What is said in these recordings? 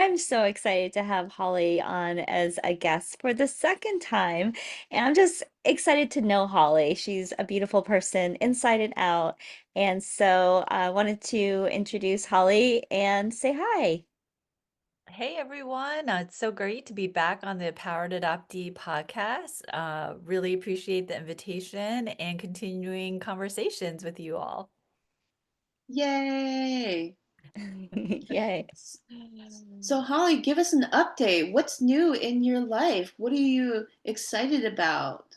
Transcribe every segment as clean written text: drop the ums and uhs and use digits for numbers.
I'm so excited to have Holly on as a guest for the second time. And I'm just excited to know Holly. She's a beautiful person inside and out. And so I wanted to introduce Holly and say hi. Hey everyone, it's so great to be back on the Empowered Adoptee Podcast. Really appreciate the invitation and continuing conversations with you all. Yay! Yay. So, Holly, give us an update. What's new in your life? What are you excited about?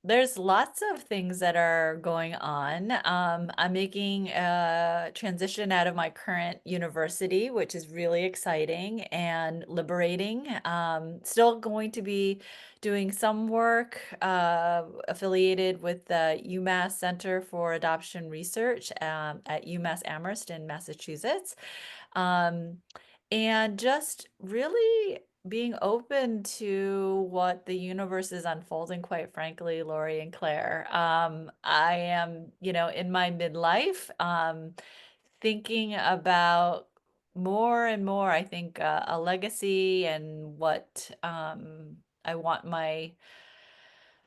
There's lots of things that are going on. I'm making a transition out of my current university, which is really exciting and liberating. Still going to be doing some work affiliated with the UMass Center for Adoption Research at UMass Amherst in Massachusetts. Um, and just really being open to what the universe is unfolding, quite frankly, Lori and Claire. I am, in my midlife, thinking about more and more, I think, a legacy and what I want my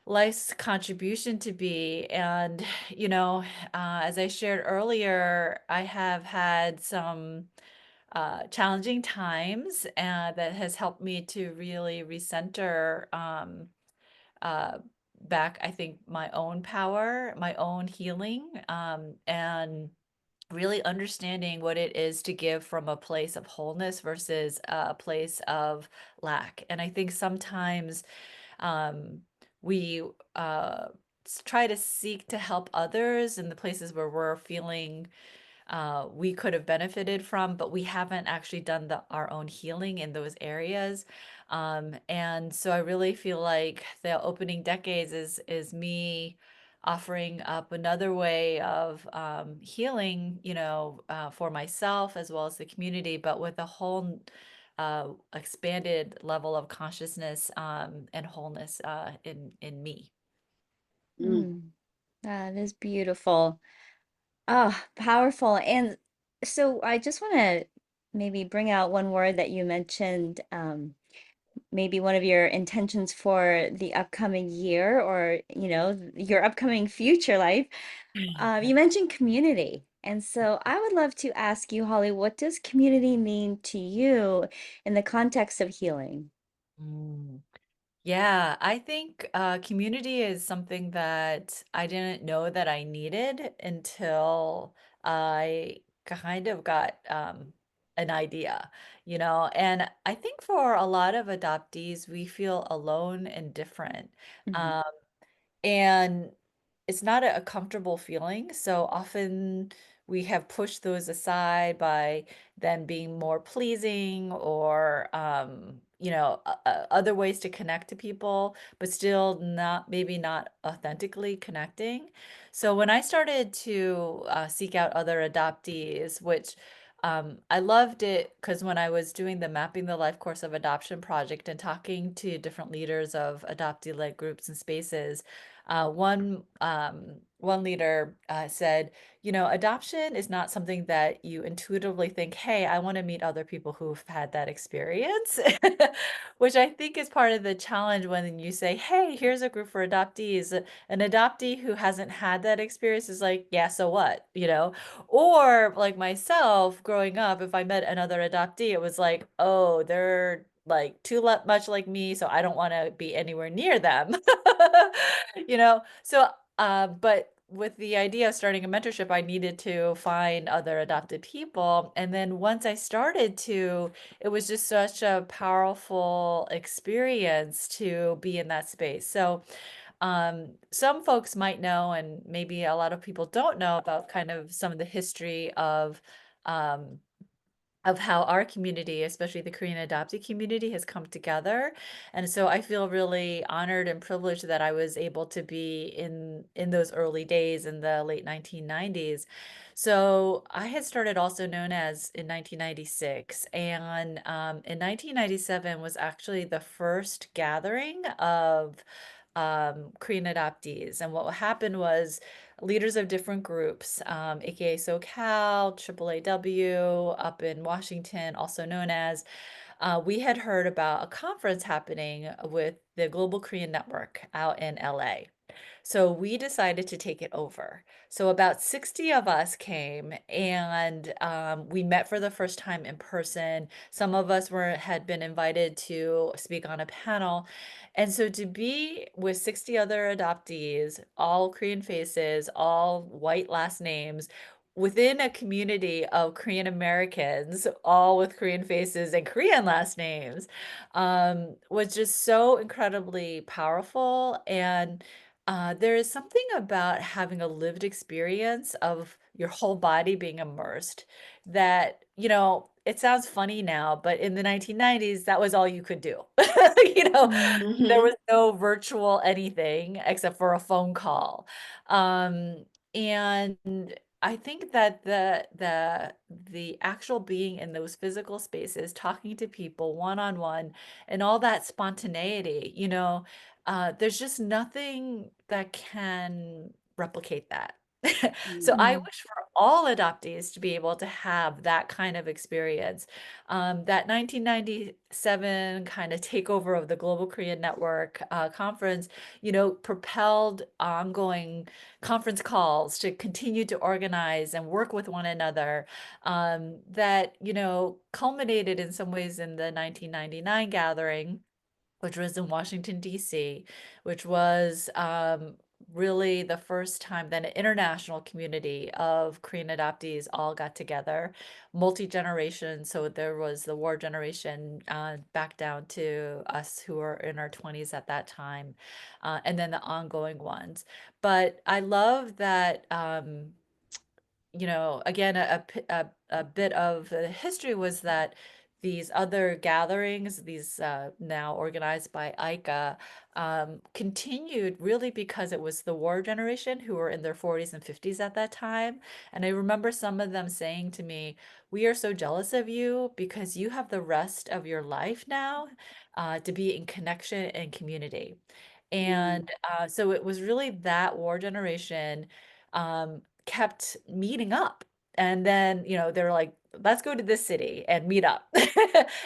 life's contribution to be. And, as I shared earlier, I have had some challenging times that has helped me to really recenter uh, back, I think, my own power, my own healing, and really understanding what it is to give from a place of wholeness versus a place of lack. And I think sometimes um, we try to seek to help others in the places where we're feeling we could have benefited from, but we haven't actually done our own healing in those areas. And so I really feel like the opening decades is me offering up another way of healing, for myself as well as the community, but with a whole expanded level of consciousness and wholeness in me. Mm. Mm, that is beautiful. Ah, powerful. And so I just want to maybe bring out one word that you mentioned. Maybe one of your intentions for the upcoming year or, your upcoming future life. You mentioned community. And so I would love to ask you, Holly, what does community mean to you in the context of healing? Mm. Yeah, I think community is something that I didn't know that I needed until I kind of got an idea, and I think for a lot of adoptees, we feel alone and different. Mhm. Um, and it's not a comfortable feeling. So often we have pushed those aside by them being more pleasing or, other ways to connect to people, but still not, maybe not authentically connecting. So when I started to seek out other adoptees, which I loved it because when I was doing the Mapping the Life Course of Adoption project and talking to different leaders of adoptee-led groups and spaces, one leader said, adoption is not something that you intuitively think, hey, I want to meet other people who've had that experience, which I think is part of the challenge when you say, hey, here's a group for adoptees. An adoptee who hasn't had that experience is like, yeah, so what, Or like myself growing up, if I met another adoptee, it was like, oh, they're like much like me, so I don't want to be anywhere near them. But with the idea of starting a mentorship, I needed to find other adopted people. And then once I started to, it was just such a powerful experience to be in that space. So some folks might know, and maybe a lot of people don't know about kind of some of the history um, of how our community, especially the Korean adoptee community, has come together. And so I feel really honored and privileged that I was able to be in those early days in the late 1990s. So I had started also known as in 1996, and in 1997 was actually the first gathering of Korean adoptees. And what happened was leaders of different groups, aka SoCal, AAAW, up in Washington, also known as, we had heard about a conference happening with the Global Korean Network out in LA. So we decided to take it over. So about 60 of us came and we met for the first time in person. Some of us had been invited to speak on a panel. And so to be with 60 other adoptees, all Korean faces, all white last names, within a community of Korean Americans, all with Korean faces and Korean last names, was just so incredibly powerful. And there is something about having a lived experience of your whole body being immersed that, it sounds funny now, but in the 1990s, that was all you could do. You know, there Mm-hmm. was no virtual anything except for a phone call. And I think that the actual being in those physical spaces, talking to people one on one, and all that spontaneity, there's just nothing that can replicate that. So I Mm-hmm. wish for all adoptees to be able to have that kind of experience. That 1997 kind of takeover of the Global Korean Network conference, propelled ongoing conference calls to continue to organize and work with one another, that, culminated in some ways in the 1999 gathering, which was in Washington, D.C., which was really the first time that an international community of Korean adoptees all got together, multi-generation. So there was the war generation back down to us who were in our 20s at that time, and then the ongoing ones. But I love that. Again, a bit of the history was that these other gatherings, these now organized by ICA, continued really because it was the war generation who were in their 40s and 50s at that time. And I remember some of them saying to me, "We are so jealous of you because you have the rest of your life now to be in connection and community." Mm-hmm. And so it was really that war generation kept meeting up. And then, they were like, let's go to this city and meet up.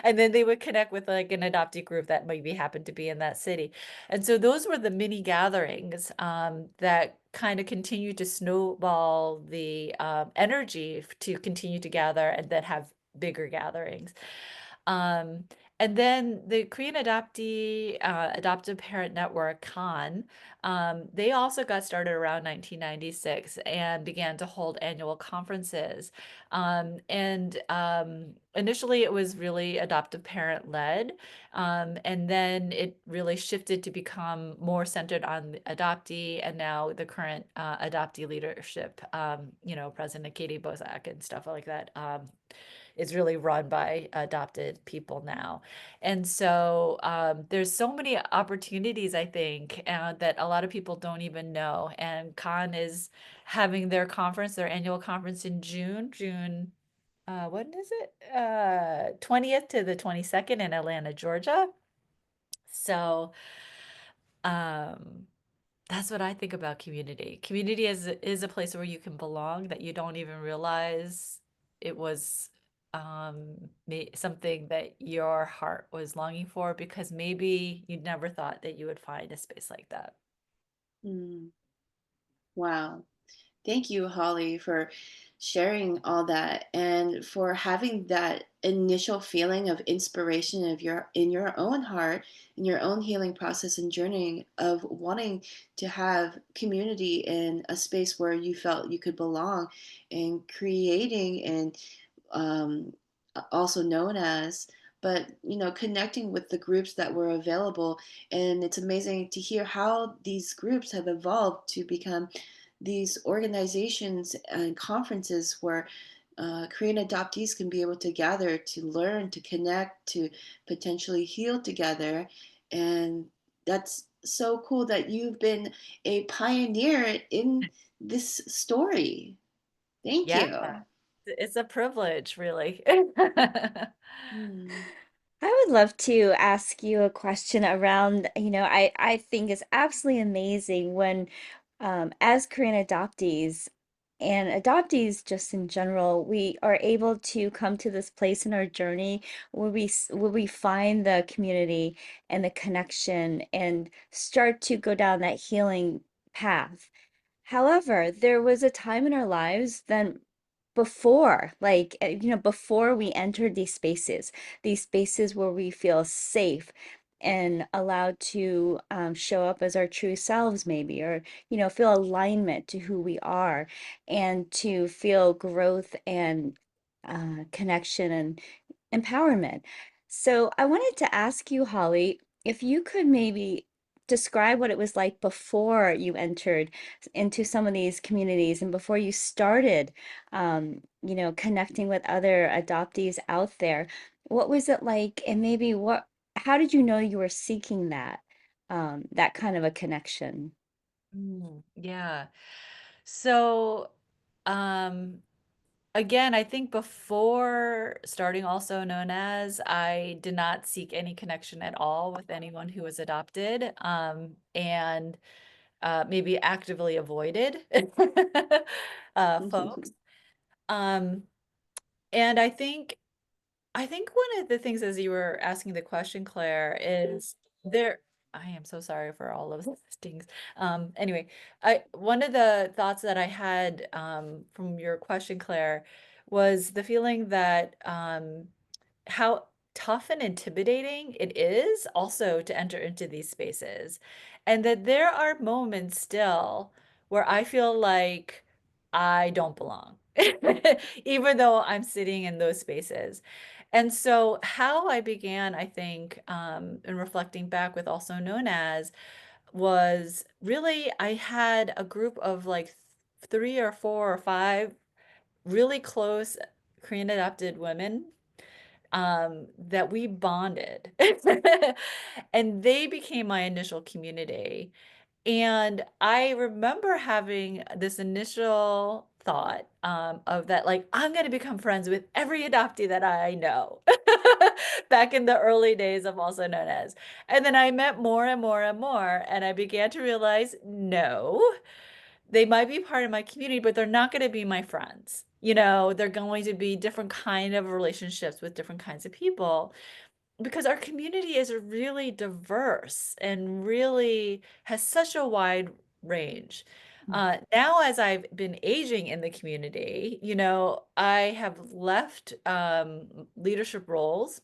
And then they would connect with like an adoptee group that maybe happened to be in that city. And so those were the mini gatherings that kind of continued to snowball the energy to continue to gather and then have bigger gatherings. Um, and then the Korean Adoptee Adoptive Parent Network, KAN, they also got started around 1996 and began to hold annual conferences. And initially, it was really adoptive parent led, and then it really shifted to become more centered on the adoptee. And now the current adoptee leadership, President Katie Bozak and stuff like that. Is really run by adopted people now. And so there's so many opportunities, I think, that a lot of people don't even know. And Khan is having their annual conference in June, when is it? 20th to the 22nd in Atlanta, Georgia. So um, that's what I think about community. Community is a place where you can belong that you don't even realize it was something that your heart was longing for because maybe you never thought that you would find a space like that. Mm. Wow. Thank you, Holly, for sharing all that and for having that initial feeling of inspiration of your in your own heart, in your own healing process and journey of wanting to have community in a space where you felt you could belong and creating and um, also known as but connecting with the groups that were available. And it's amazing to hear how these groups have evolved to become these organizations and conferences where Korean adoptees can be able to gather, to learn, to connect, to potentially heal together. And that's so cool that you've been a pioneer in this story. Thank Yeah, you. it's a privilege, really. Hmm. I would love to ask you a question around, I think it's absolutely amazing when, as Korean adoptees and adoptees just in general, we are able to come to this place in our journey where where we find the community and the connection and start to go down that healing path. However, there was a time in our lives then before, before we entered these spaces where we feel safe and allowed to show up as our true selves, maybe, or, feel alignment to who we are and to feel growth and connection and empowerment. So I wanted to ask you, Holly, if you could maybe describe what it was like before you entered into some of these communities and before you started, connecting with other adoptees out there. What was it like, and maybe how did you know you were seeking that kind of a connection? Yeah. So, um, again, I think before starting Also Known As, I did not seek any connection at all with anyone who was adopted, and maybe actively avoided folks. Um, and I think one of the things as you were asking the question, Claire, is there. I am so sorry for all of those things. Anyway, I one of the thoughts that I had from your question, Claire, was the feeling that how tough and intimidating it is also to enter into these spaces. And that there are moments still where I feel like I don't belong, even though I'm sitting in those spaces. And so, how I began, I think, in reflecting back with Also Known As, was really I had a group of like three or four or five really close Korean adopted women that we bonded. And they became my initial community. And I remember having this initial thought of that, like, I'm going to become friends with every adoptee that I know back in the early days of Also Known As. And then I met more and more and more, and I began to realize no, they might be part of my community, but they're not going to be my friends. They're going to be different kind of relationships with different kinds of people because our community is really diverse and really has such a wide range. Now, as I've been aging in the community, I have left leadership roles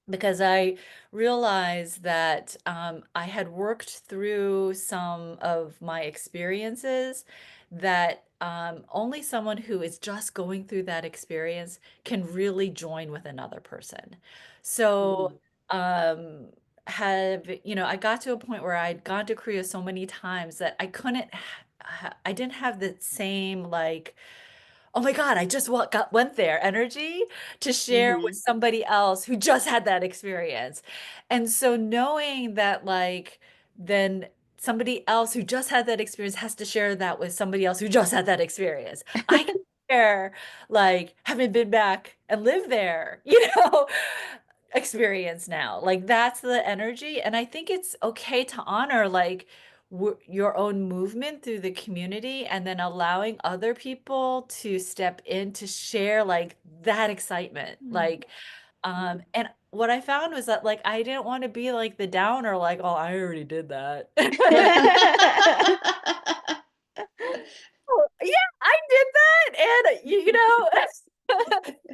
because I realized that I had worked through some of my experiences that only someone who is just going through that experience can really join with another person. So, um, I got to a point where I'd gone to Korea so many times that I didn't have the same like oh my God, I just went there energy to share with Mhm. somebody else who just had that experience. And so knowing that like then somebody else who just had that experience has to share that with somebody else who just had that experience. I can share like having been back and lived there, experience now. Like that's the energy. And I think it's okay to honor like your own movement through the community and then allowing other people to step in to share like that excitement. Like, and what I found was that like I didn't want to be like the downer, like, oh, I already did that. Yeah, I did that,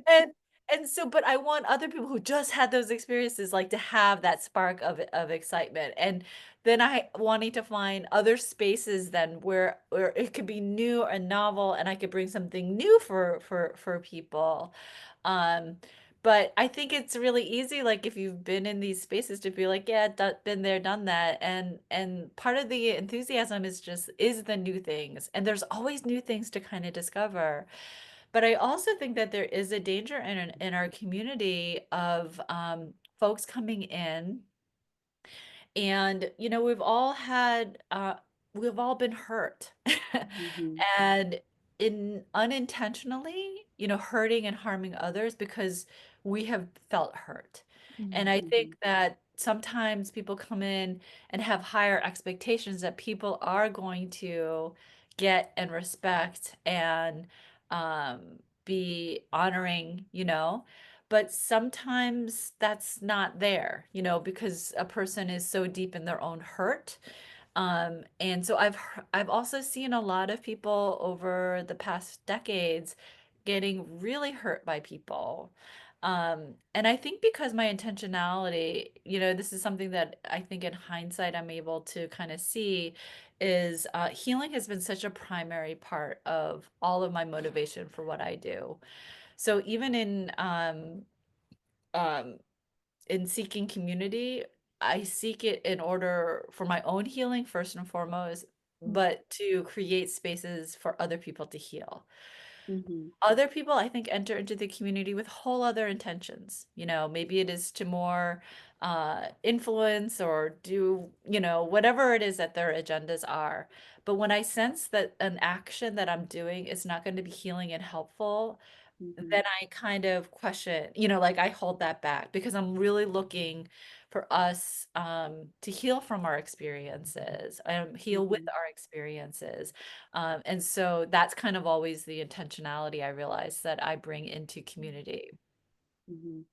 and and so, but I want other people who just had those experiences, like, to have that spark of excitement, and then I wanting to find other spaces then where it could be new and novel, and I could bring something new for people, um, but I think it's really easy, like, if you've been in these spaces to be like, "Yeah, been there, done that," and part of the enthusiasm is the new things, and there's always new things to kinda discover. But I also think that there is a danger in our community of, folks coming in and, we've all been hurt. Mhm. And in unintentionally, hurting and harming others because we have felt hurt. And Mm. I Mhm. think that sometimes people come in and have higher expectations that people are going to get and respect and be honoring, but sometimes that's not there, because a person is so deep in their own hurt. And so I've also seen a lot of people over the past decades getting really hurt by people. And I think because my intentionality, this is something that I think in hindsight I'm able to kind of see is healing has been such a primary part of all of my motivation for what I do. So even um, in seeking community, I seek it in order for my own healing first and foremost, Mm. but to create spaces for other people to heal. Mhm. Other people, I think, enter into the community with whole other intentions. Maybe it is to more influence or do, whatever it is that their agendas are. But when I sense that an action that I'm doing is not going to be healing and helpful, Mhm. then I kind of question, like I hold that back because I'm really looking for us to heal from our experiences, heal with Mhm. our experiences. And so that's kind of always the intentionality I realize that I bring into community. Mhm.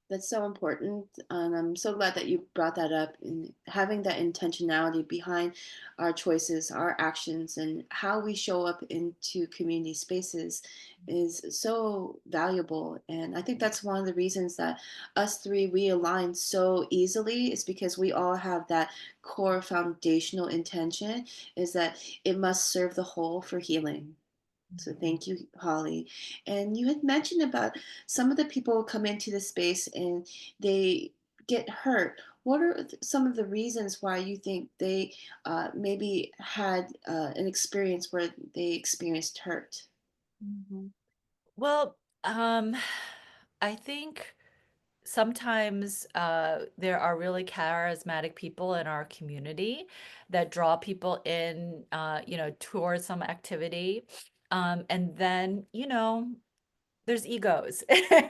That's so important. And I'm so glad that you brought that up. And having that intentionality behind our choices, our actions, and how we show up into community spaces is so valuable. And I think that's one of the reasons that us three, we align so easily, is because we all have that core foundational intention, is that it must serve the whole for healing. So thank you, Holly. And you had mentioned about some of the people who come into the space and they get hurt. What are some of the reasons why you think they maybe had an experience where they experienced hurt? Mhm. Well, I think sometimes there are really charismatic people in our community that draw people in, towards some activity. And then, there's egos.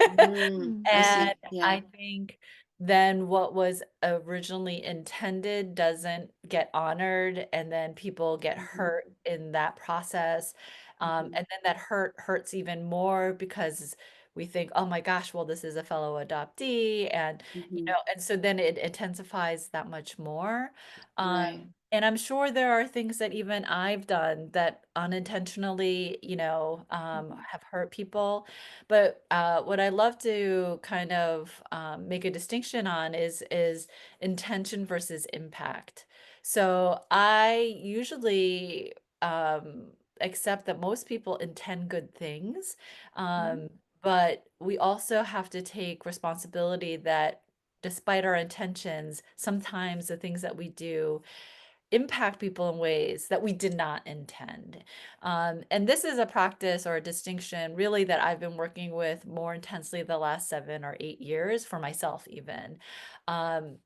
Mm, Mm. I And see. Yeah. I think then what was originally intended doesn't get honored, and then people get Hmm. hurt in that process. Hmm. And then that hurts even more because we think, oh my gosh, well, this is a fellow adoptee, and Hmm. and so then it intensifies that much more. Right. And I'm sure there are things that even I've done that unintentionally, have hurt people. But what I love to kind of make a distinction on is intention versus impact. So I usually accept that most people intend good things, Hmm. um, but we also have to take responsibility that despite our intentions, sometimes the things that we do impact people in ways that we did not intend. And this is a practice or a distinction really that I've been working with more intensely the last 7 or 8 years for myself, even.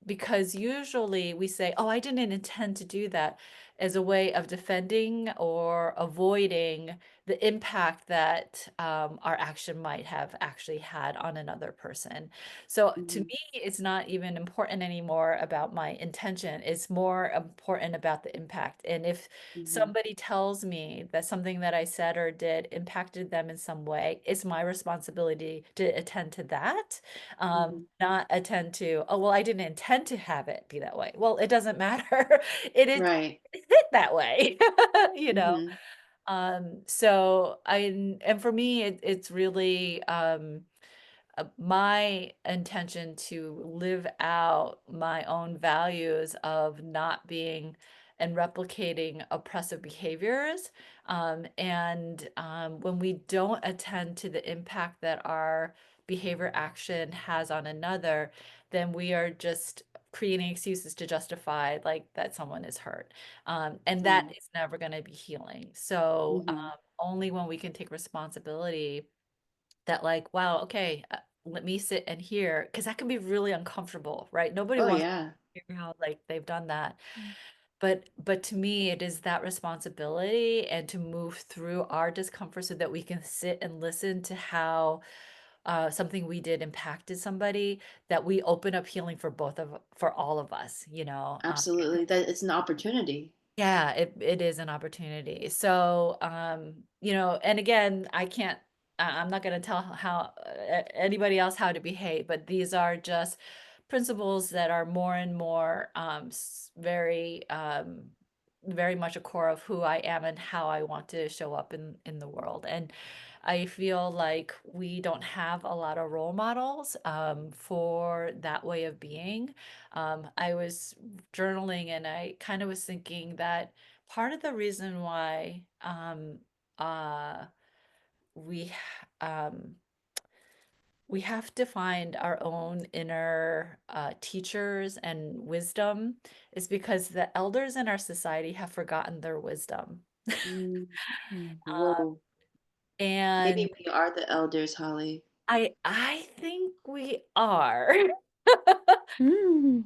Because usually we say, oh, I didn't intend to do that as a way of defending or avoiding the impact that our action might have actually had on another person. So to Hmm. me, it's not even important anymore about my intention. It's more important about the impact. And if Hmm. somebody tells me that something that I said or did impacted them in some way, it's my responsibility to attend to that, Hmm. not attend to, oh, well, I didn't intend to have it be that way. Well, it doesn't matter. It Right. hit that way, you know? Hmm. So and for me, it's really, my intention to live out my own values of not being and replicating oppressive behaviors. And when we don't attend to the impact that our behavior action has on another, then we are just creating excuses to justify like that someone is hurt. And that Yeah. is never going to be healing. So Hmm. only when we can take responsibility that like, wow, okay, let me sit and hear, because that can be really uncomfortable, right? Nobody Oh, wants yeah. to hear how like they've done that. Mm. But to me, it is that responsibility and to move through our discomfort so that we can sit and listen to how something we did impacted somebody, that we open up healing for for all of us, you know. Absolutely. That it's an opportunity. Yeah, it is an opportunity. So, you know, and again, I'm not going to tell how anybody else how to behave, but these are just principles that are more and more very much a core of who I am and how I want to show up in the world. And I feel like we don't have a lot of role models for that way of being. I was journaling and I kind of was thinking that part of the reason why uh, we um, we have to find our own inner teachers and wisdom is because the elders in our society have forgotten their wisdom. Mm, Mm. whoa. And Maybe we are the elders, Holly. I think we are.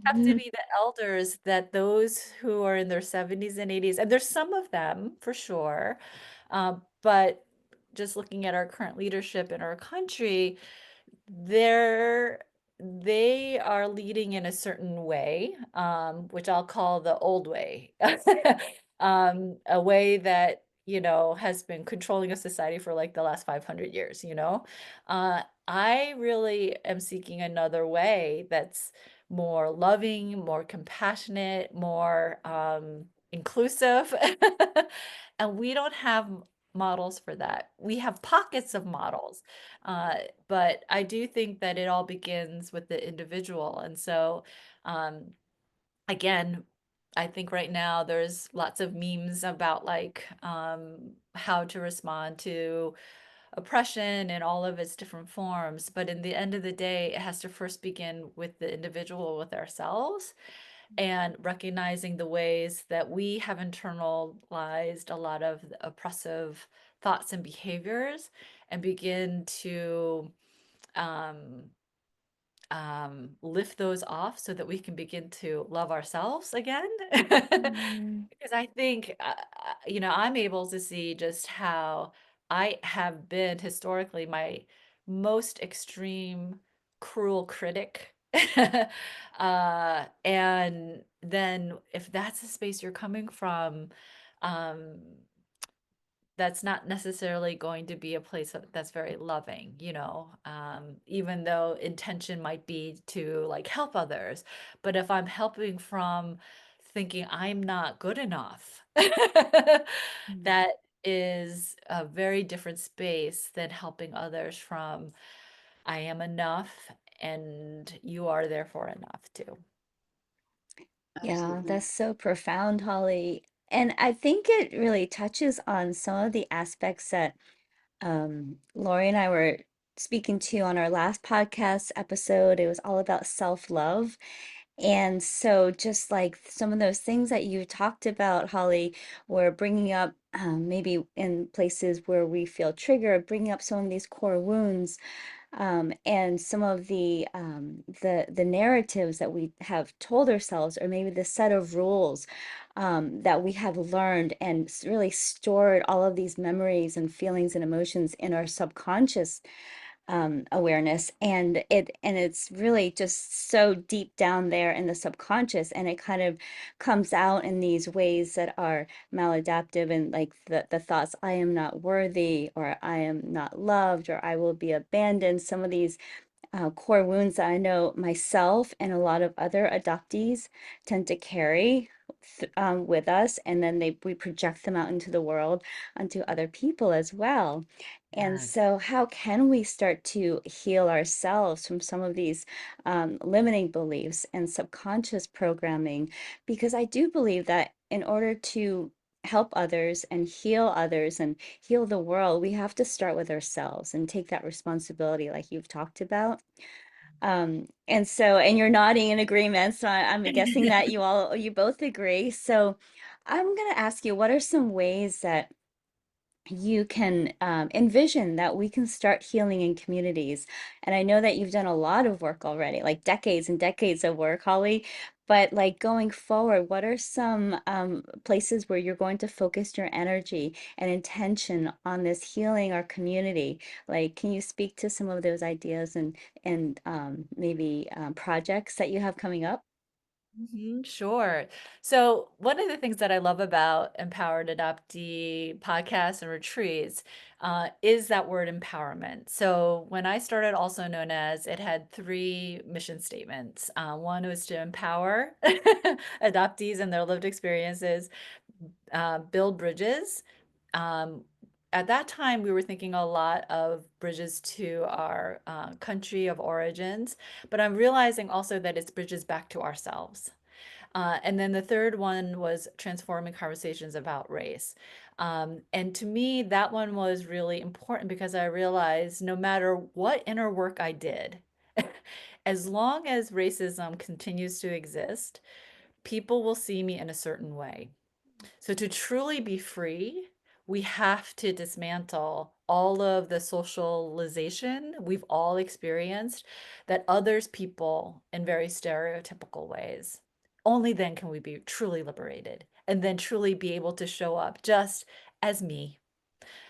Have to Mm. be the elders, that those who are in their 70s and 80s, and there's some of them for sure, but just looking at our current leadership in our country, they're they are leading in a certain way, which I'll call the old way, a way that, you know, has been controlling a society for like the last 500 years, you know. I really am seeking another way that's more loving, more compassionate, more inclusive. And we don't have models for that. We have pockets of models, uh, but I do think that it all begins with the individual. And so, um, again, I think right now there's lots of memes about like how to respond to oppression in all of its different forms. But in the end of the day, it has to first begin with the individual, with ourselves, and recognizing the ways that we have internalized a lot of the oppressive thoughts and behaviors, and begin to um, lift those off so that we can begin to love ourselves again. Mm. Because I think, you know, I'm able to see just how I have been historically my most extreme cruel critic. And then if that's the space you're coming from, um, that's not necessarily going to be a place that's very loving, you know, even though intention might be to like help others. But if I'm helping from thinking I'm not good enough, Mm. that is a very different space than helping others from I am enough and you are therefore enough too. Yeah, Absolutely. that's so profound, Holly. And I think it really touches on some of the aspects that Lori and I were speaking to on our last podcast episode. It was all about self-love. And so, just like some of those things that you talked about, Holly, were bringing up maybe in places where we feel triggered, bringing up some of these core wounds, and some of the narratives that we have told ourselves, or maybe the set of rules that we have learned and really stored all of these memories and feelings and emotions in our subconscious awareness, and it's really just so deep down there in the subconscious, and it kind of comes out in these ways that are maladaptive, and like the thoughts, I am not worthy, or I am not loved, or I will be abandoned. Some of these core wounds that I know myself and a lot of other adoptees tend to carry with us, and then we project them out into the world onto other people as well. And Yes. so, how can we start to heal ourselves from some of these limiting beliefs and subconscious programming? Because I do believe that in order to help others and heal others and heal the world, we have to start with ourselves and take that responsibility, like you've talked about. And so, and you're nodding in agreement, so I'm guessing that you both agree. So, I'm going to ask you, what are some ways that you can envision that we can start healing in communities. And I know that you've done a lot of work already, like decades and decades of work, Holly. But like going forward, what are some places where you're going to focus your energy and intention on this healing our community? Like, can you speak to some of those ideas and maybe projects that you have coming up? Sure. So one of the things that I love about Empowered Adoptee podcasts and retreats is that word empowerment. So when I started, also known as, it had three mission statements. One was to empower adoptees and their lived experiences, build bridges. Um, at that time, we were thinking a lot of bridges to our country of origins, but I'm realizing also that it's bridges back to ourselves. And then the third one was transforming conversations about race. And to me, that one was really important because I realized no matter what inner work I did, as long as racism continues to exist, people will see me in a certain way. So to truly be free, we have to dismantle all of the socialization we've all experienced that others people in very stereotypical ways. Only then can we be truly liberated and then truly be able to show up just as me,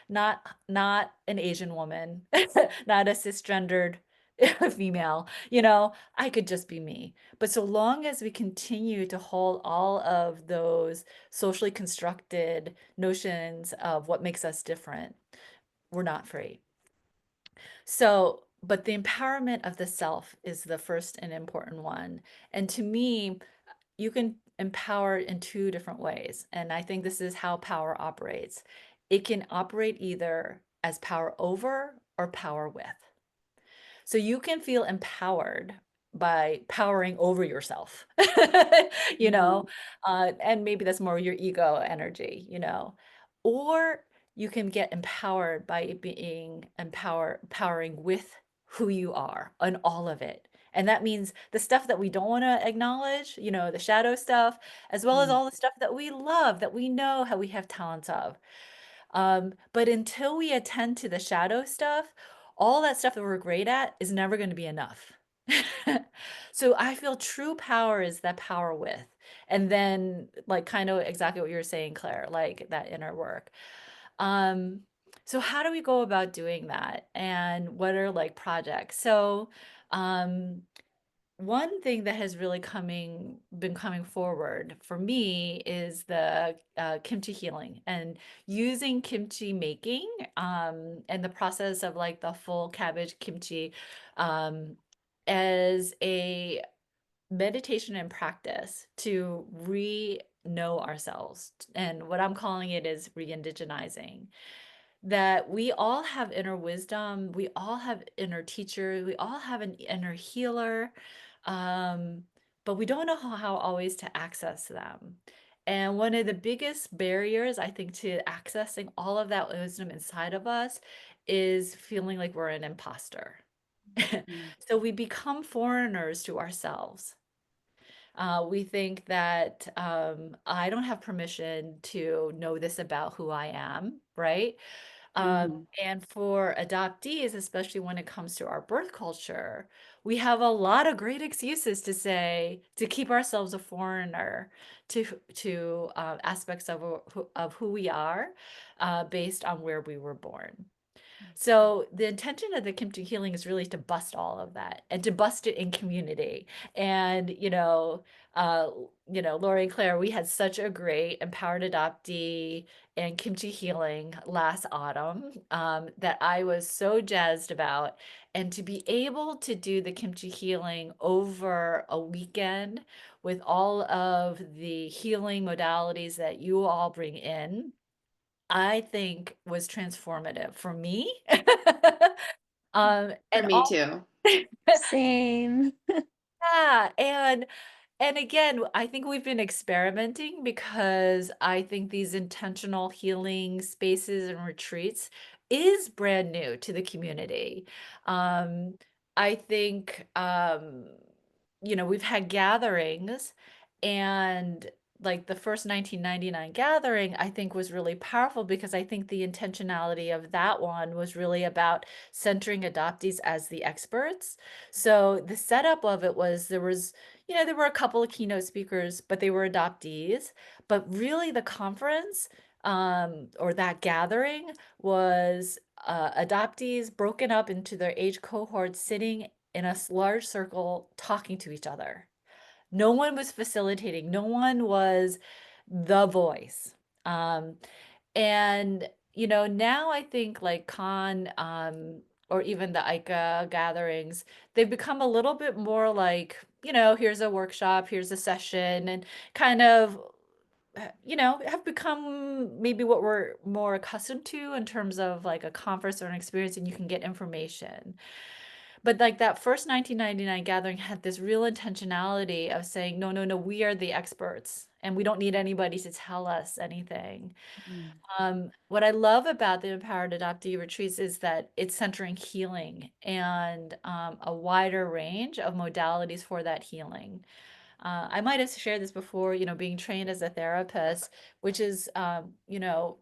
not an Asian woman, not a cisgendered female, I could just be me. But so long as we continue to hold all of those socially constructed notions of what makes us different, we're not free. So, but the empowerment of the self is the first and important one. And to me, you can empower in two different ways. And I think this is how power operates. It can operate either as power over or power with. So you can feel empowered by powering over yourself, you Mhm. know, and maybe that's more your ego energy. Or you can get empowered by being powering with who you are and all of it. And that means the stuff that we don't want to acknowledge, the shadow stuff, as well as Mm. all the stuff that we love, that we know how we have talents of. But until we attend to the shadow stuff, all that stuff that we're great at is never going to be enough. So I feel true power is that power with, and then like kind of exactly what you were saying, Claire, like that inner work. Um, so how do we go about doing that? And what are like projects? So, um, one thing that has really been coming forward for me is the kimchi healing and using kimchi making and the process of like the full cabbage kimchi um, as a meditation and practice to re-know ourselves. And what I'm calling it is re-indigenizing, that we all have inner wisdom, we all have inner teachers, we all have an inner healer, um, but we don't know how always to access them. And one of the biggest barriers, I think, to accessing all of that wisdom inside of us is feeling like we're an imposter. Mm. So we become foreigners to ourselves. We think that I don't have permission to know this about who I am, right? Mhm. And for adoptees, especially when it comes to our birth culture, we have a lot of great excuses to say to keep ourselves a foreigner to aspects of who we are based on where we were born. So the intention of the kimchi healing is really to bust all of that and to bust it in community. And uh, Lori and Claire, we had such a great empowered adoptee and kimchi healing last autumn that I was so jazzed about. And to be able to do the kimchi healing over a weekend with all of the healing modalities that you all bring in, I think was transformative for me. For And me all too. Same. yeah, and again, I think we've been experimenting because I think these intentional healing spaces and retreats is brand new to the community. Um, I think we've had gatherings and like the first 1999 gathering, I think was really powerful because I think the intentionality of that one was really about centering adoptees as the experts. So the setup of it was there were a couple of keynote speakers, but they were adoptees. But really the conference or that gathering was adoptees broken up into their age cohorts sitting in a large circle talking to each other. No one was facilitating, no one was the voice. Um, and now I think like or even the ICA gatherings, they've become a little bit more like, here's a workshop, here's a session, and kind of have become maybe what we're more accustomed to in terms of like a conference or an experience, and you can get information. But like that first 1999 gathering had this real intentionality of saying, no, no, no, we are the experts and we don't need anybody to tell us anything. Mm. What I love about the Empowered Adoptee Retreats is that it's centering healing and a wider range of modalities for that healing. I might have shared this before, being trained as a therapist, which is,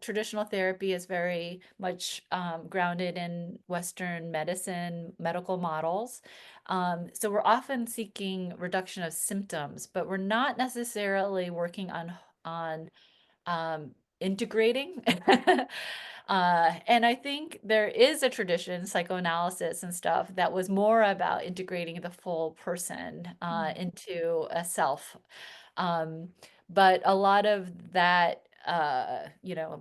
traditional therapy is very much grounded in Western medicine, medical models. So we're often seeking reduction of symptoms, but we're not necessarily working on integrating. And I think there is a tradition, psychoanalysis and stuff, that was more about integrating the full person Mm. into a self. Um, but a lot of that,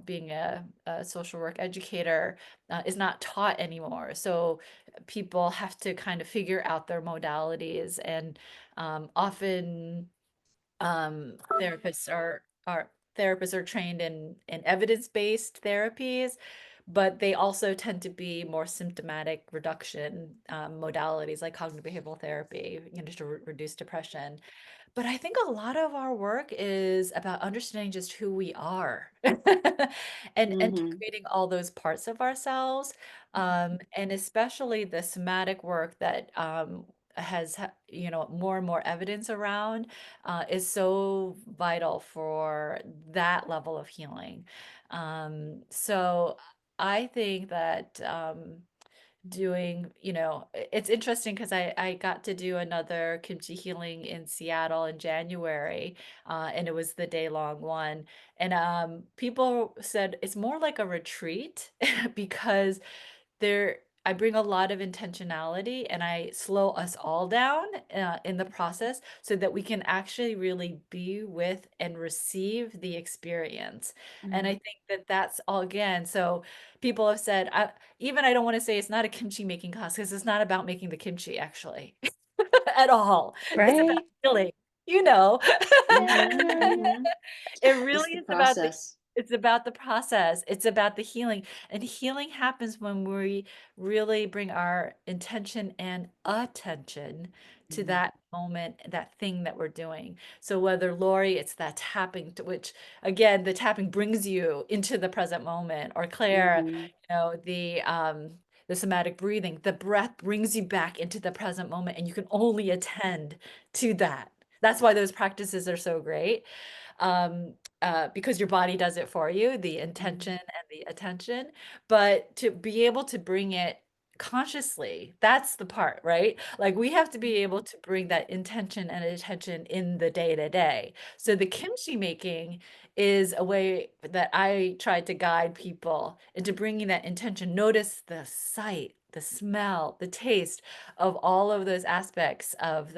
being a social work educator is not taught anymore. So people have to kind of figure out their modalities, and often therapists are trained in evidence-based therapies, but they also tend to be more symptomatic reduction modalities like cognitive behavioral therapy, just to reduce depression. But I think a lot of our work is about understanding just who we are and Mm-hmm. integrating all those parts of ourselves. And especially the somatic work that more and more evidence around is so vital for that level of healing. So I think that doing, it's interesting because I got to do another kimchi healing in Seattle in January, and it was the day-long one. And people said it's more like a retreat because there I bring a lot of intentionality and I slow us all down in the process so that we can actually really be with and receive the experience. And I Mm. think that that's all again. So people have said, I don't want to say it's not a kimchi making class because it's not about making the kimchi actually at all. It's about Right? healing, you know. Mm-hmm. Mm-hmm. It It's really the is about process. it's about the process. It's about the healing. And healing happens when we really bring our intention and attention to Mm. that moment, that thing that we're doing. So whether Lori, it's that tapping, which again, the tapping brings you into the present moment, or Claire, Mm-hmm. the somatic breathing, the breath brings you back into the present moment, and you can only attend to that. That's why those practices are so great, because your body does it for you, the intention Mm. and the attention. But to be able to bring it consciously, that's the part, right? Like we have to be able to bring that intention and attention in the day to day. So the kimchi making is a way that I try to guide people into bringing that intention. Notice the sight, the smell, the taste of all of those aspects of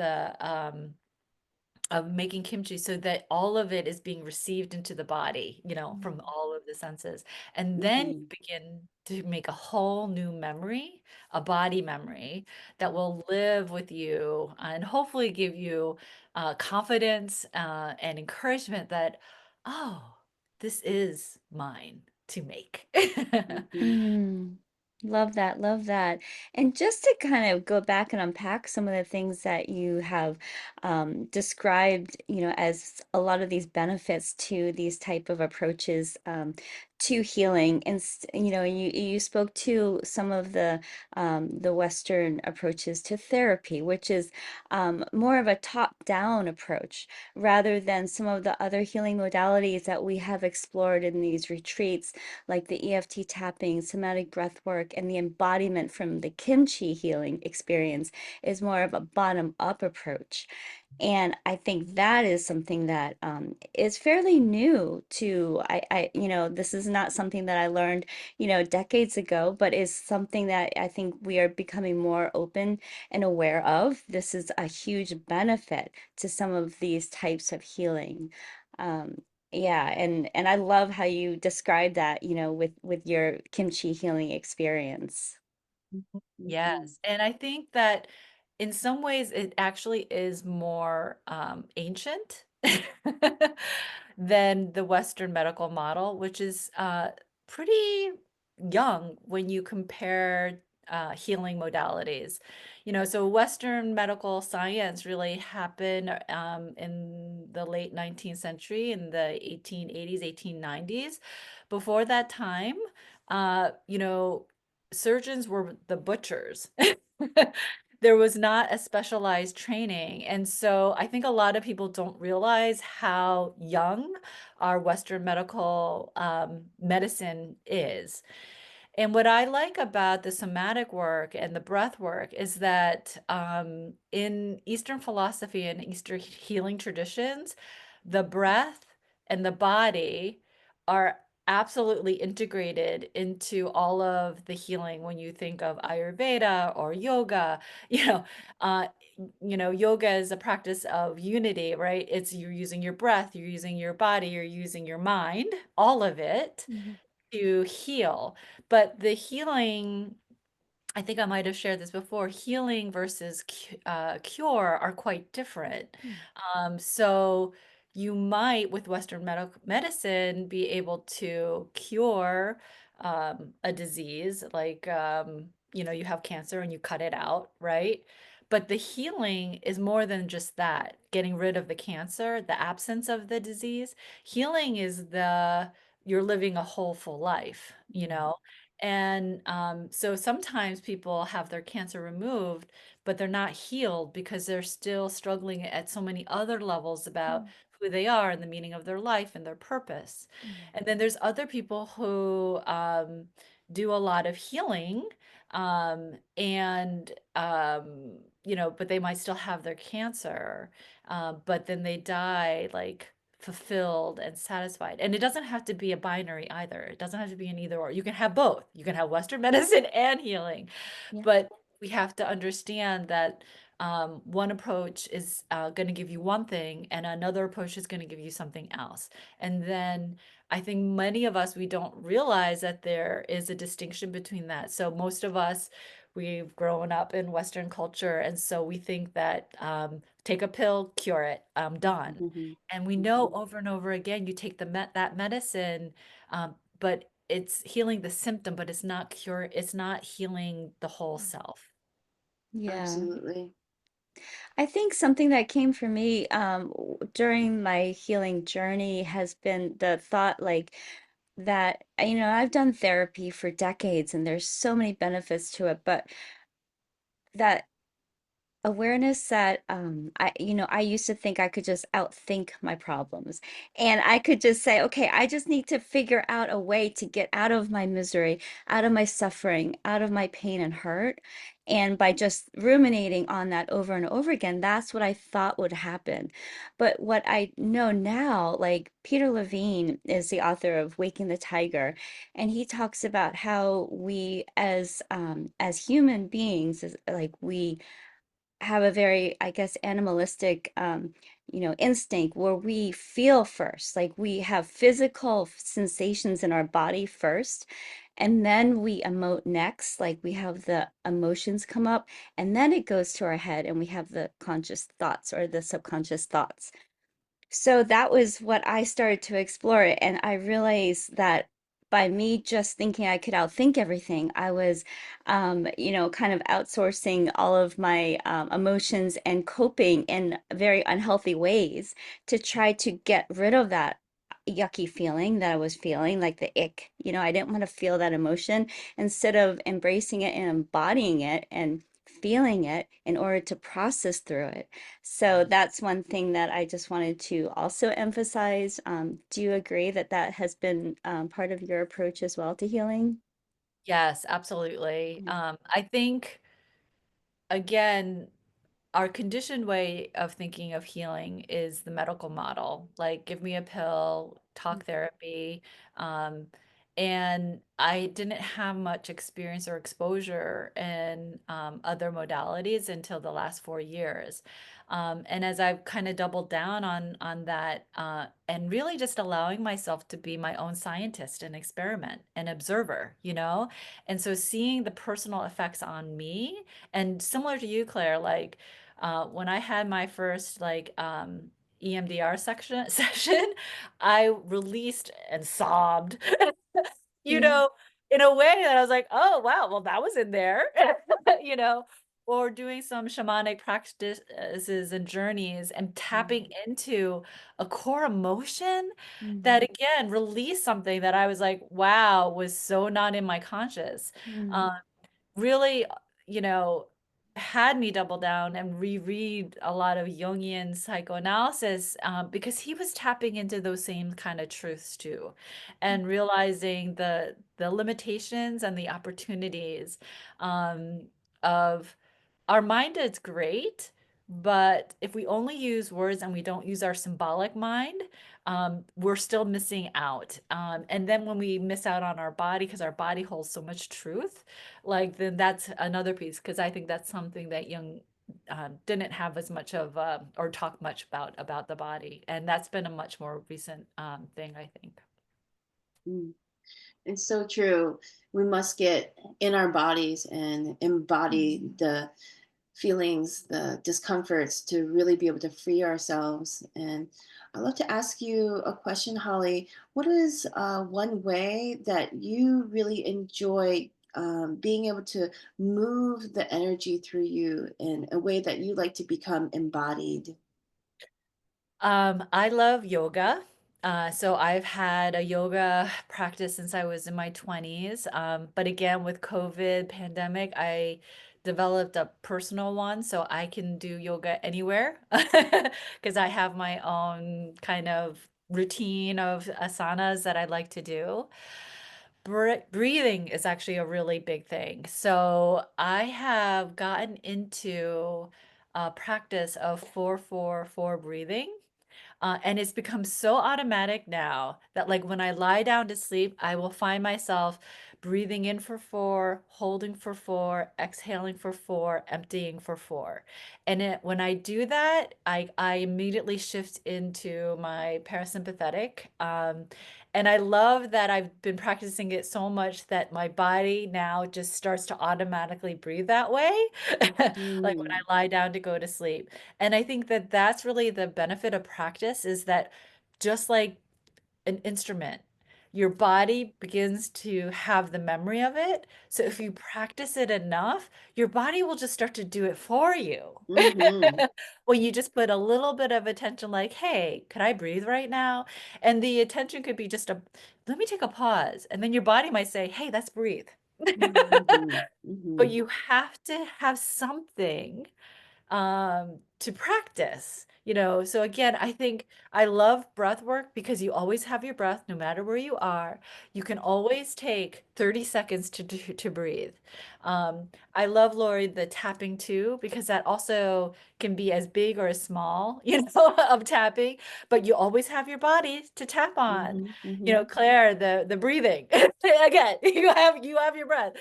making kimchi, so that all of it is being received into the body, from Mm. all of the senses. And then you Mm-hmm. begin to make a whole new memory, a body memory that will live with you and hopefully give you confidence and encouragement that, oh, this is mine to make. Mm-hmm. Mm. Love that, love that. And just to kind of go back and unpack some of the things that you have described, as a lot of these benefits to these type of approaches. to healing. And you spoke to some of the Western approaches to therapy, which is more of a top-down approach rather than some of the other healing modalities that we have explored in these retreats, like the EFT tapping, somatic breath work, and the embodiment from the kimchi healing experience is more of a bottom-up approach. And I think that is something that is fairly new to this is not something that I learned, decades ago, but is something that I think we are becoming more open and aware of. This is a huge benefit to some of these types of healing. Um, yeah, and I love how you describe that, with your kimchi healing experience. Mhm. Mhm. Yes. And I think that in some ways it actually is more ancient than the Western medical model, which is pretty young when you compare healing modalities. So Western medical science really happened in the late 19th century, in the 1880s, 1890s. Before that time, you know, surgeons were the butchers. There was not a specialized training. And so I think a lot of people don't realize how young our Western medical medicine is. And what I like about the somatic work and the breath work is that in Eastern philosophy and Eastern healing traditions, the breath and the body are absolutely integrated into all of the healing. When you think of Ayurveda or yoga, you know, uh, yoga is a practice of unity, right? It's you're using your breath, you're using your body, you're using your mind, all of it Mhm. to heal. But the healing, I think I might have shared this before, healing versus cure are quite different. Mm. So you might, with Western medicine, be able to cure a disease, like, you have cancer and you cut it out, right? But the healing is more than just that, getting rid of the cancer, the absence of the disease. Healing is you're living a whole full life, you Mm. know? And so sometimes people have their cancer removed, but they're not healed because they're still struggling at so many other levels about Mm. who they are and the meaning of their life and their purpose. Mm. And then there's other people who do a lot of healing, and but they might still have their cancer, but then they die like fulfilled and satisfied. And it doesn't have to be a binary either. It doesn't have to be an either or. You can have both. You can have Western medicine and healing. Yeah. But we have to understand that one approach is going to give you one thing, and another approach is going to give you something else. And then I think many of us, we don't realize that there is a distinction between that. So most of us, we've grown up in Western culture, and so we think that take a pill, cure it, done. Mhm. And we know Mhm. over and over again, you take that medicine, but it's healing the symptom, but it's not healing the whole self. Yeah. Absolutely. I think something that came for me during my healing journey has been the thought like that, I've done therapy for decades and there's so many benefits to it, but that awareness that I used to think I could just outthink my problems, and I could just say, okay, I just need to figure out a way to get out of my misery, out of my suffering, out of my pain and hurt. And by just ruminating on that over and over again, that's what I thought would happen. But what I know now, like Peter Levine is the author of Waking the Tiger, and he talks about how we as human beings, like we have a very, I guess, animalistic, instinct where we feel first, like we have physical sensations in our body first, and then we emote next, like we have the emotions come up, and then it goes to our head, and we have the conscious thoughts or the subconscious thoughts. So that was what I started to explore, and I realized that by me just thinking I could outthink everything, I was, kind of outsourcing all of my emotions and coping in very unhealthy ways to try to get rid of that yucky feeling that I was feeling, like the ick. I didn't want to feel that emotion. Instead of embracing it and embodying it and feeling it in order to process through it. So that's one thing that I just wanted to also emphasize. Do you agree that that has been part of your approach as well to healing? Yes, absolutely. Mm, I think, again, our conditioned way of thinking of healing is the medical model, like give me a pill, mm, talk therapy. Um, and I didn't have much experience or exposure in other modalities until the last 4 years. And as I've kind of doubled down on that, and really just allowing myself to be my own scientist and experiment and observer, and so seeing the personal effects on me, and similar to you, Claire, like when I had my first EMDR section session, I released and sobbed, you yeah. know, in a way that I was like, oh wow, well that was in there, you know, or doing some shamanic practices and journeys and tapping Mm, into a core emotion that mm, again released something that I was like, wow, was so not in my conscious. mm, Um, really, you know, had me double down and reread a lot of Jungian psychoanalysis because he was tapping into those same kind of truths too, and realizing the limitations and the opportunities um, of our mind is great, but if we only use words and we don't use our symbolic mind, we're still missing out. And then when we miss out on our body, because our body holds so much truth, like then that's another piece. Because I think that's something that Jung didn't have as much of or talk much about the body, and that's been a much more recent thing, I think. mm. It's so true. We must get in our bodies and embody mm. the feelings, the discomforts to really be able to free ourselves. And I'd love to ask you a question, Holly. What is one way that you really enjoy being able to move the energy through you in a way that you like to become embodied? I love yoga. So I've had a yoga practice since I was in my 20s. But again, with COVID pandemic, I developed a personal one so I can do yoga anywhere because I have my own kind of routine of asanas that I like to do. Breathing is actually a really big thing. So I have gotten into a practice of 4-4-4 breathing. And it's become so automatic now that, like, when I lie down to sleep, I will find myself breathing in for 4, holding for 4, exhaling for 4, emptying for 4. And when I do that, I immediately shift into my parasympathetic. And I love that I've been practicing it so much that my body now just starts to automatically breathe that way, like when Mm, I lie down to go to sleep. And I think that that's really the benefit of practice is that just like an instrument, your body begins to have the memory of it. So if you practice it enough, your body will just start to do it for you. mm-hmm, When you just put a little bit of attention, like, hey, could I breathe right now? And the attention could be just let me take a pause. And then your body might say, hey, let's breathe. mm-hmm, mm-hmm, But you have to have something to practice, so again, I think I love breath work because you always have your breath no matter where you are. You can always take 30 seconds to breathe. I love, Lori, the tapping too, because that also can be as big or as small, of tapping, but you always have your body to tap on. mm-hmm, mm-hmm. Claire, the breathing. Again, you have your breath.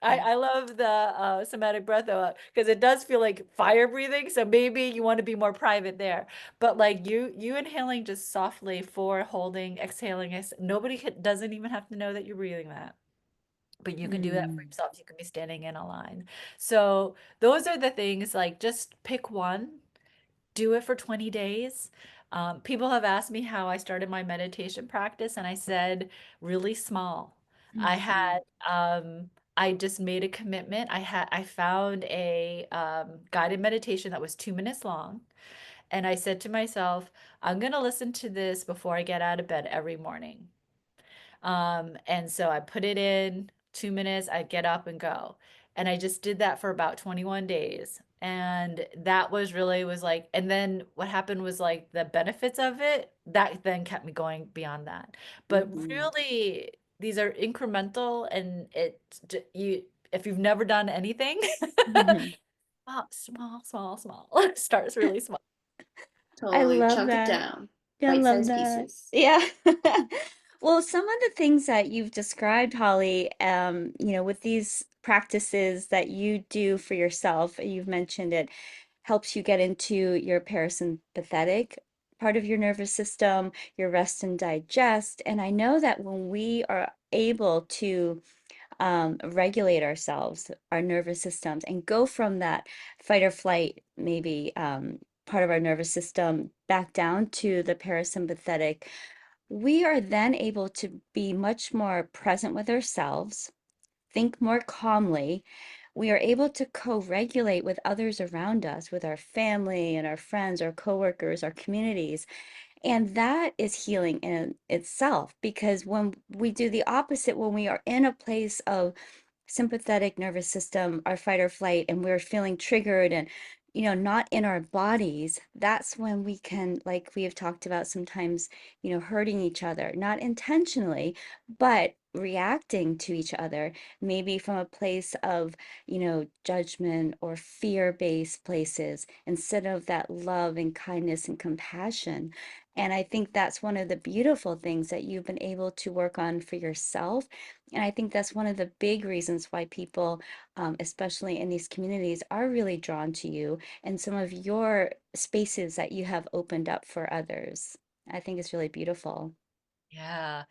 I love the somatic breath because it does feel like fire breathing. So maybe you want to be more private there. But like you inhaling just softly, for holding, exhaling, nobody doesn't even have to know that you're breathing that. But you can do that for Mm, yourself. You can be standing in a line. So those are the things, like just pick one, do it for 20 days. People have asked me how I started my meditation practice, and I said really small. I mm, had I just made a commitment. I found a guided meditation that was 2 minutes long, And I said to myself, I'm going to listen to this before I get out of bed every morning. And so I put it in 2 minutes, I'd get up and go. And I just did that for about 21 days. And that was really was like, and then what happened was like the benefits of it, that then kept me going beyond that. But Mhm. really, these are incremental and you, if you've never done anything, Mhm. small, starts really small. I Totally. love Chunk it that. down. I love Bite-sized that. pieces. Yeah. Well, some of the things that you've described, Holly, with these practices that you do for yourself, you've mentioned it helps you get into your parasympathetic part of your nervous system, your rest and digest. And I know that when we are able to regulate ourselves, our nervous systems, and go from that fight or flight, maybe part of our nervous system, back down to the parasympathetic, we are then able to be much more present with ourselves, think more calmly. We are able to co-regulate with others around us, with our family and our friends, our coworkers, our communities. And that is healing in itself because when we do the opposite, when we are in a place of sympathetic nervous system, our fight or flight, and we're feeling triggered and, not in our bodies, that's when we can, like we have talked about sometimes, hurting each other, not intentionally, but reacting to each other, maybe from a place of, judgment or fear-based places instead of that love and kindness and compassion. And I think that's one of the beautiful things that you've been able to work on for yourself, and I think that's one of the big reasons why people, especially in these communities, are really drawn to you and some of your spaces that you have opened up for others. I think it's really beautiful. Yeah.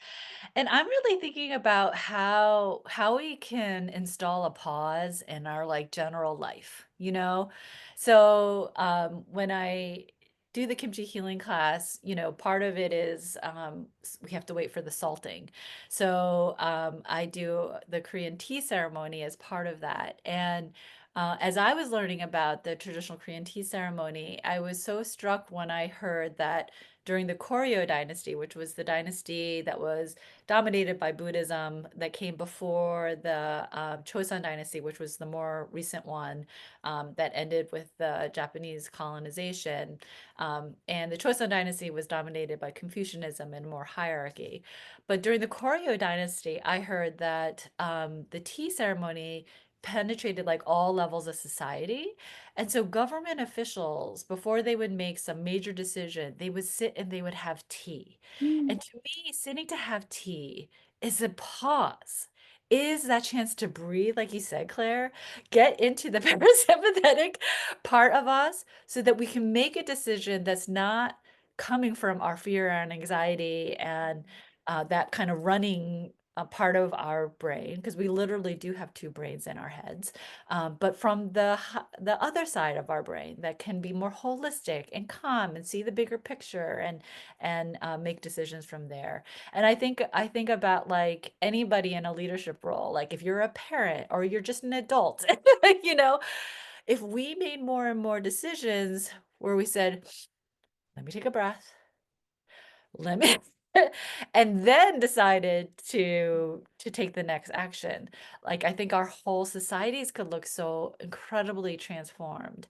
And I'm really thinking about how we can install a pause in our like general life, you know? So when I do the kimchi healing class, part of it is we have to wait for the salting. So I do the Korean tea ceremony as part of that. And as I was learning about the traditional Korean tea ceremony, I was so struck when I heard that during the Koryo dynasty, which was the dynasty that was dominated by Buddhism that came before the Chosun dynasty, which was the more recent one that ended with the Japanese colonization. And the Chosun dynasty was dominated by Confucianism and more hierarchy. But during the Koryo dynasty, I heard that the tea ceremony penetrated like all levels of society. And so government officials, before they would make some major decision, they would sit and they would have tea. Mm, And to me, sitting to have tea is a pause, is that chance to breathe, like you said, Claire, get into the parasympathetic part of us so that we can make a decision that's not coming from our fear and anxiety and that kind of running part of our brain, because we literally do have two brains in our heads, but from the other side of our brain that can be more holistic and calm and see the bigger picture and make decisions from there. And I think about like anybody in a leadership role, like if you're a parent or you're just an adult, you know, if we made more and more decisions where we said, let me take a breath, let me and then decided to take the next action, like I think our whole societies could look so incredibly transformed.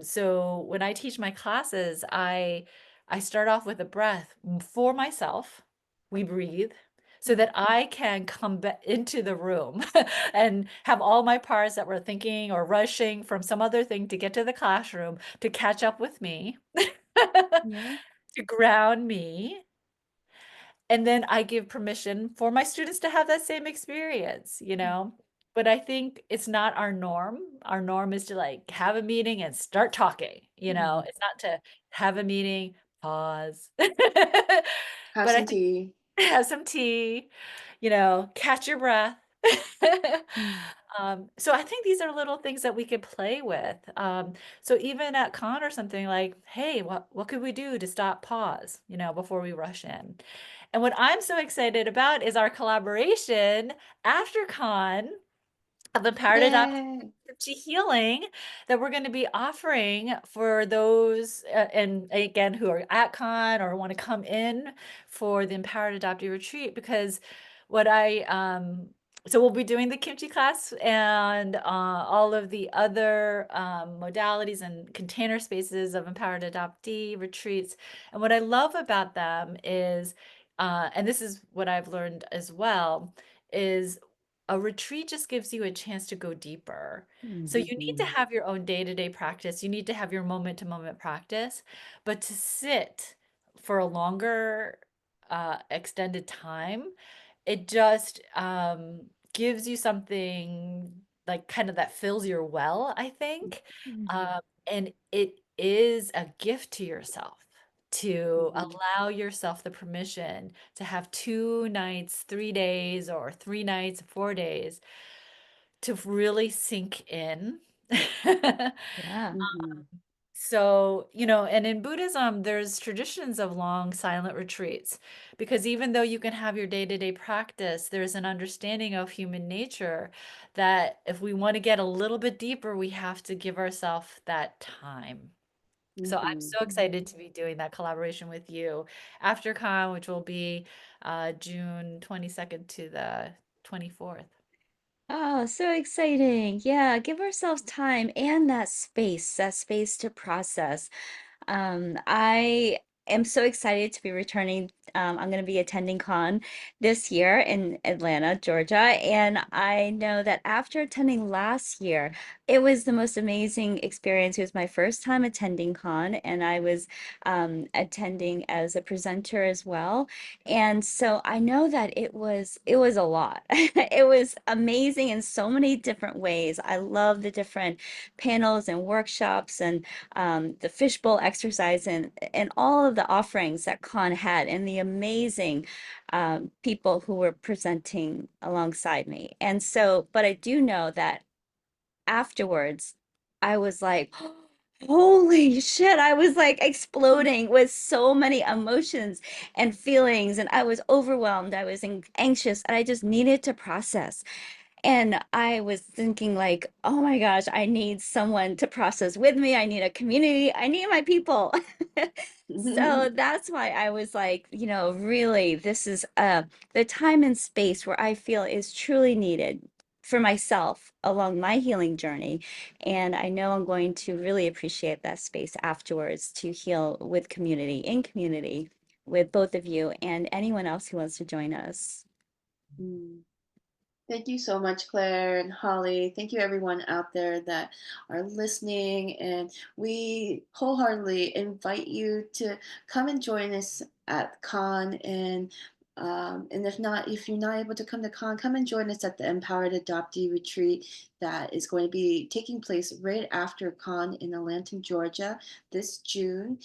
So when I teach my classes, I start off with a breath for myself. We breathe so that I can come into the room and have all my parts that were thinking or rushing from some other thing to get to the classroom to catch up with me, yeah. to ground me, and then I give permission for my students to have that same experience, you know? But I think it's not our norm. Our norm is to like have a meeting and start talking, you know? Mhm. It's not to have a meeting, pause. Have But I some think tea. have some tea, catch your breath. Mm. So I think these are little things that we could play with. So even at con or something like, hey, what could we do to stop, pause, before we rush in? And what I'm so excited about is our collaboration after con. of Empowered Adoptee Yay. Healing that we're going to be offering for those, and again, who are at con or want to come in for the Empowered Adoptee Retreat, because what so we'll be doing the kimchi class and all of the other modalities and container spaces of Empowered Adoptee retreats. And what I love about them is, and this is what I've learned as well, is a retreat just gives you a chance to go deeper. So you need to Mhm. have your own day-to-day practice. You need to have your moment-to-moment practice, but to sit for a longer, extended time, it just gives you something like kind of that fills your well, I think. Mhm. Um, and it is a gift to yourself to Mhm. allow yourself the permission to have 2 nights, 3 days, or 3 nights, 4 days to really sink in. Yeah. Mhm. So, and in Buddhism, there's traditions of long silent retreats because even though you can have your day-to-day practice, there's an understanding of human nature that if we want to get a little bit deeper, we have to give ourselves that time. So I'm Mhm. so excited to be doing that collaboration with you after Con, which will be June 22nd to the 24th. Oh, so exciting. Yeah, give ourselves time and that space to process. I am so excited to be returning. I'm going to be attending con this year in Atlanta, Georgia. And I know that after attending last year, it was the most amazing experience. It was my first time attending con, and I was attending as a presenter as well. And so I know that it was a lot. It was amazing in so many different ways. I love the different panels and workshops and the fishbowl exercise and all of the offerings that Con had and the amazing people who were presenting alongside me. And so, but I do know that afterwards, I was like, holy shit, I was like exploding with so many emotions and feelings, and I was overwhelmed, I was anxious, and I just needed to process. And I was thinking like, oh my gosh, I need someone to process with me. I need a community. I need my people. So that's why I was like, really, this is the time and space where I feel is truly needed for myself along my healing journey. And I know I'm going to really appreciate that space afterwards to heal with community, in community, with both of you and anyone else who wants to join us. Mm. Thank you so much, Claire and Holly. Thank you, everyone out there that are listening. And we wholeheartedly invite you to come and join us at Con. And if you're not able to come to Con, come and join us at the Empowered Adoptee Retreat that is going to be taking place right after Con in Atlanta, Georgia, this June.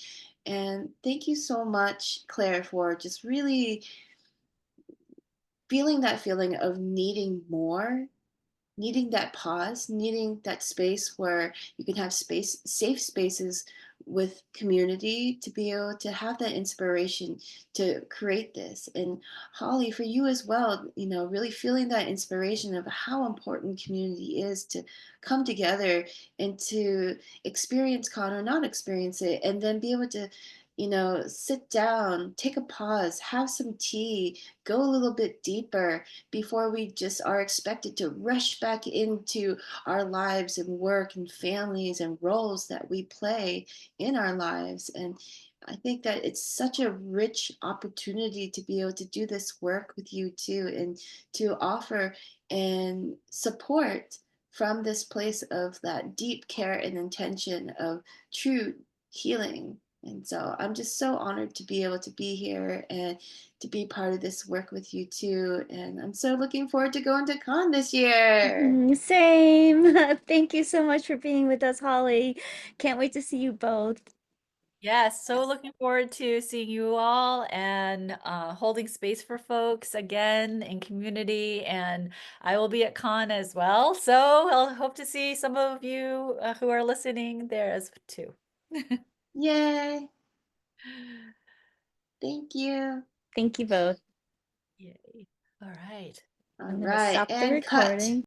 And thank you so much, Claire, for just really feeling that feeling of needing more, needing that pause, needing that space where you can have safe spaces with community to be able to have that inspiration to create this. And Holly, for you as well, really feeling that inspiration of how important community is to come together and to experience con or not experience it, and then be able to sit down, take a pause, have some tea, go a little bit deeper before we just are expected to rush back into our lives and work and families and roles that we play in our lives. And I think that it's such a rich opportunity to be able to do this work with you too, and to offer and support from this place of that deep care and intention of true healing. And so I'm just so honored to be able to be here and to be part of this work with you too. And I'm so looking forward to going to con this year. Same. Thank you so much for being with us, Holly. Can't wait to see you both. Yes, so looking forward to seeing you all and holding space for folks again in community. And I will be at con as well. So I'll hope to see some of you who are listening there as too. Yay. Thank you. Thank you both. Yay. All right. All I'm going to right. stop the And cut. recording.